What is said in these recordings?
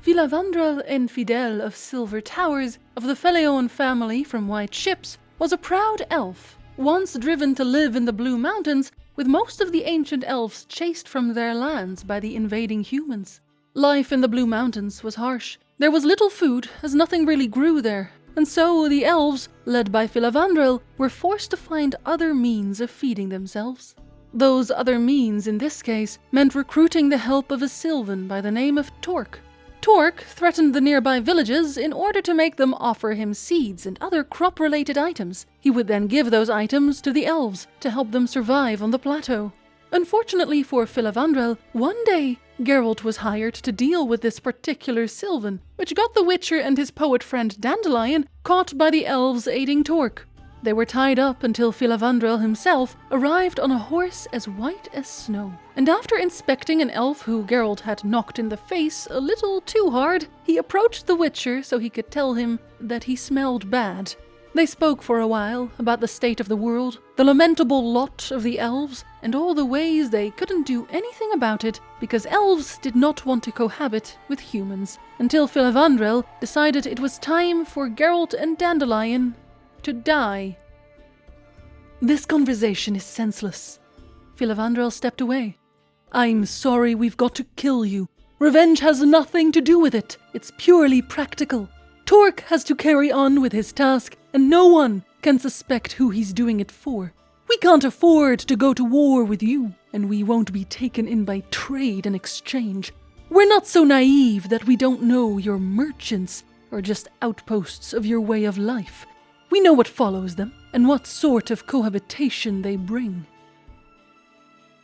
Filavandrel Infidel of Silver Towers, of the Feleon family from White Ships, was a proud elf, once driven to live in the Blue Mountains, with most of the ancient elves chased from their lands by the invading humans. Life in the Blue Mountains was harsh. There was little food, as nothing really grew there, and so the elves, led by Filavandrel, were forced to find other means of feeding themselves. Those other means, in this case, meant recruiting the help of a Sylvan by the name of Torque. Torque threatened the nearby villages in order to make them offer him seeds and other crop-related items. He would then give those items to the elves to help them survive on the plateau. Unfortunately for Filavandrel, one day Geralt was hired to deal with this particular Sylvan, which got the Witcher and his poet friend Dandelion caught by the elves aiding Torque. They were tied up until Filavandrel himself arrived on a horse as white as snow. And after inspecting an elf who Geralt had knocked in the face a little too hard, he approached the Witcher so he could tell him that he smelled bad. They spoke for a while about the state of the world, the lamentable lot of the elves, and all the ways they couldn't do anything about it because elves did not want to cohabit with humans, until Filavandrel decided it was time for Geralt and Dandelion to die. This conversation is senseless. Filavandrel stepped away. I'm sorry we've got to kill you. Revenge has nothing to do with it. It's purely practical. Torque has to carry on with his task, and no one can suspect who he's doing it for. We can't afford to go to war with you, and we won't be taken in by trade and exchange. We're not so naive that we don't know you're merchants or just outposts of your way of life. We know what follows them, and what sort of cohabitation they bring.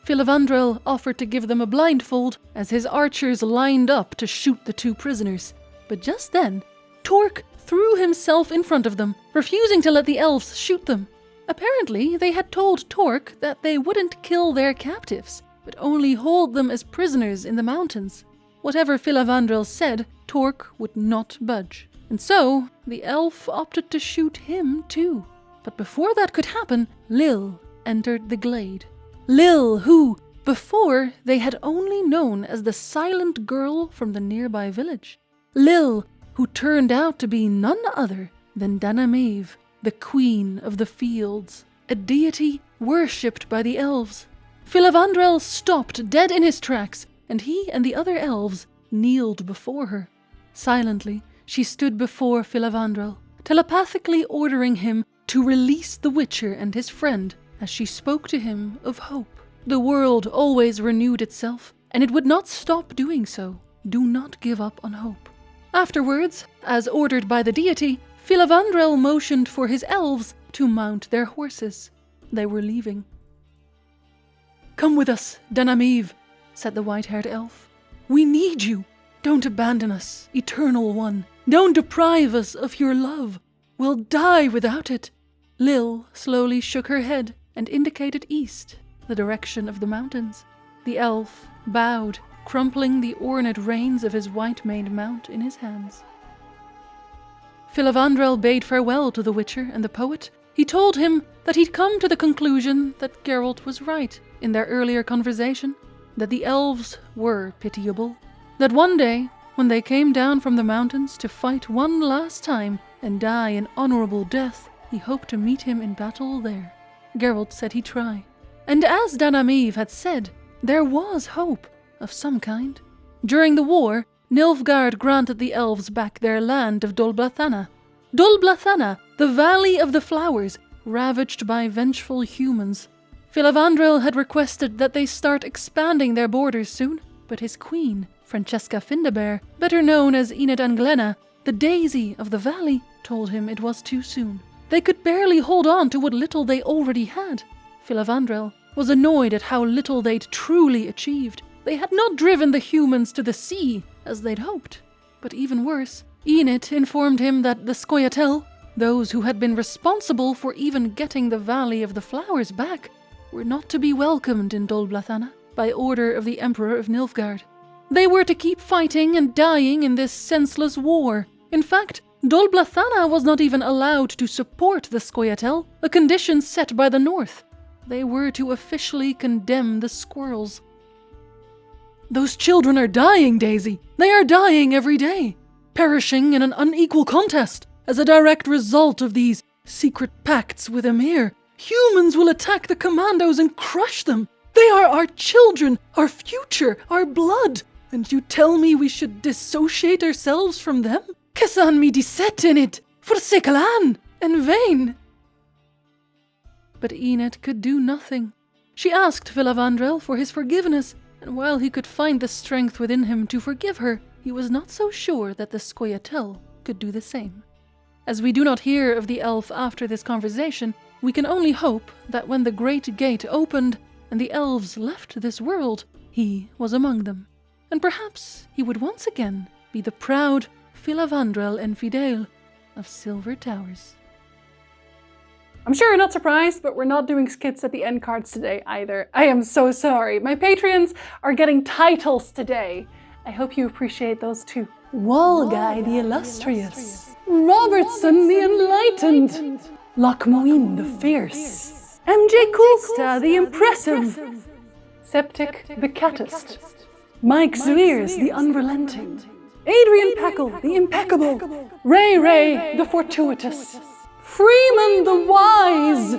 Filavandrel offered to give them a blindfold as his archers lined up to shoot the two prisoners. But just then, Torque threw himself in front of them, refusing to let the elves shoot them. Apparently, they had told Torque that they wouldn't kill their captives, but only hold them as prisoners in the mountains. Whatever Filavandrel said, Torque would not budge. And so, the elf opted to shoot him too. But before that could happen, Lil entered the glade. Lil, who, before, they had only known as the silent girl from the nearby village. Lil, who turned out to be none other than Danamave, the queen of the fields, a deity worshipped by the elves. Filavandrel stopped dead in his tracks, and he and the other elves kneeled before her. Silently, she stood before Filavandrel, telepathically ordering him to release the Witcher and his friend as she spoke to him of hope. The world always renewed itself, and it would not stop doing so. Do not give up on hope. Afterwards, as ordered by the deity, Filavandrel motioned for his elves to mount their horses. They were leaving. Come with us, Danamave, said the white-haired elf. We need you. Don't abandon us, Eternal One. Don't deprive us of your love. We'll die without it. Lil slowly shook her head and indicated east, the direction of the mountains. The elf bowed, crumpling the ornate reins of his white-maned mount in his hands. Filavandrel bade farewell to the Witcher and the poet. He told him that he'd come to the conclusion that Geralt was right in their earlier conversation, that the elves were pitiable, that one day, when they came down from the mountains to fight one last time and die an honorable death, he hoped to meet him in battle there. Geralt said he'd try. And as Danamave had said, there was hope of some kind. During the war, Nilfgaard granted the elves back their land of Dol Blathanna. Dol Blathanna, the Valley of the Flowers, ravaged by vengeful humans. Filavandrel had requested that they start expanding their borders soon, but his queen, Francesca Findabair, better known as Enid Anglena, the Daisy of the Valley, told him it was too soon. They could barely hold on to what little they already had. Filavandrel was annoyed at how little they'd truly achieved. They had not driven the humans to the sea, as they'd hoped. But even worse, Enid informed him that the Scoia'tael, those who had been responsible for even getting the Valley of the Flowers back, were not to be welcomed in Dol Blathanna by order of the Emperor of Nilfgaard. They were to keep fighting and dying in this senseless war. In fact, Dol Blathanna was not even allowed to support the Scoia'tael, a condition set by the North. They were to officially condemn the squirrels. Those children are dying, Daisy. They are dying every day, perishing in an unequal contest as a direct result of these secret pacts with Emir. Humans will attack the commandos and crush them. They are our children, our future, our blood. And you tell me we should dissociate ourselves from them? Casan mi disset in it, forsakelan, in vain. But Enid could do nothing. She asked Filavandrel for his forgiveness, and while he could find the strength within him to forgive her, he was not so sure that the Scoia'tael could do the same. As we do not hear of the elf after this conversation, we can only hope that when the great gate opened and the elves left this world, he was among them. And perhaps he would once again be the proud Filavandrel Enfidel of Silver Towers. I'm sure you're not surprised, but we're not doing skits at the end cards today either. I am so sorry. My Patreons are getting titles today. I hope you appreciate those too. Walguy the Illustrious, Robertson the Enlightened, Lochmoin the Fierce, MJ Coolsta the Impressive, Septic the Catist, Mike Zweers the Unrelenting, Adrian Packle the Impeccable, Ray the Fortuitous, Freeman the Wise,